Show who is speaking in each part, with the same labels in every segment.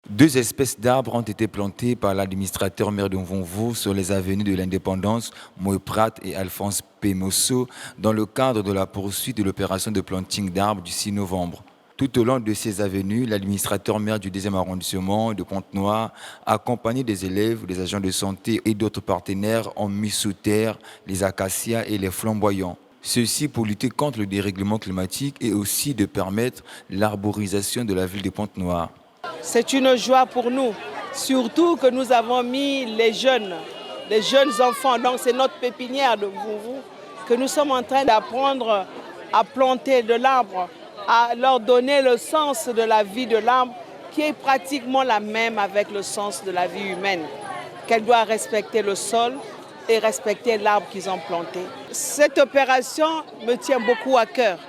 Speaker 1: Deux espèces d'arbres ont été plantées par l'administrateur maire de Mvonvo sur les avenues de l'Indépendance, Moïse Prat et Alphonse Pemosso, dans le cadre de la poursuite de l'opération de planting d'arbres du 6 novembre. Tout au long de ces avenues, l'administrateur maire du 2e arrondissement de Pointe-Noire, accompagné des élèves, des agents de santé et d'autres partenaires, ont mis sous terre les acacias et les flamboyants. Ceci pour lutter contre le dérèglement climatique et aussi de permettre l'arborisation de la ville de Pointe-Noire.
Speaker 2: C'est une joie pour nous, surtout que nous avons mis les jeunes enfants, donc c'est notre pépinière de Mvonvo, que nous sommes en train d'apprendre à planter de l'arbre, à leur donner le sens de la vie de l'arbre, qui est pratiquement la même avec le sens de la vie humaine, qu'elle doit respecter le sol et respecter l'arbre qu'ils ont planté. Cette opération me tient beaucoup à cœur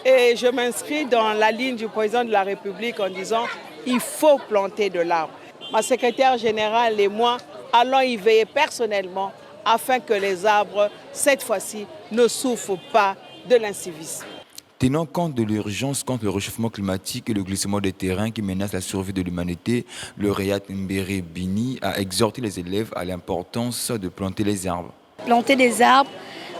Speaker 2: et je m'inscris dans la ligne du président de la République en disant il faut planter de l'arbre. Ma secrétaire générale et moi allons y veiller personnellement afin que les arbres, cette fois-ci, ne souffrent pas de l'incivisme.
Speaker 1: Tenant compte de l'urgence contre le réchauffement climatique et le glissement des terrains qui menacent la survie de l'humanité, le Réat Mbéré Bini a exhorté les élèves à l'importance de planter les arbres.
Speaker 3: Planter des arbres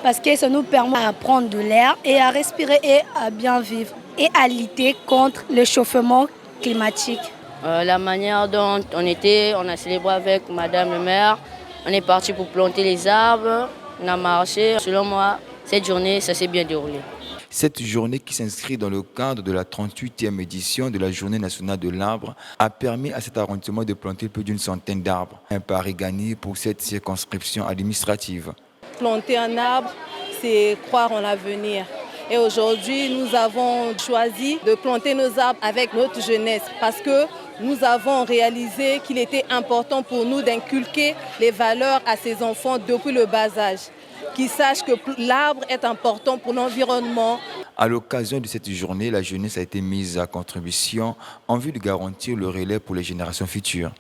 Speaker 3: parce que ça nous permet de prendre de l'air et à respirer et à bien vivre et à lutter contre le réchauffement climatique.
Speaker 4: La manière dont on a célébré avec Madame le maire, on est parti pour planter les arbres, on a marché. Selon moi, cette journée, ça s'est bien déroulé.
Speaker 1: Cette journée qui s'inscrit dans le cadre de la 38e édition de la Journée nationale de l'arbre a permis à cet arrondissement de planter plus d'une centaine d'arbres. Un pari gagné pour cette circonscription administrative.
Speaker 5: Planter un arbre, c'est croire en l'avenir. Et aujourd'hui, nous avons choisi de planter nos arbres avec notre jeunesse parce que nous avons réalisé qu'il était important pour nous d'inculquer les valeurs à ces enfants depuis le bas âge, qu'ils sachent que l'arbre est important pour l'environnement.
Speaker 1: À l'occasion de cette journée, la jeunesse a été mise à contribution en vue de garantir le relais pour les générations futures.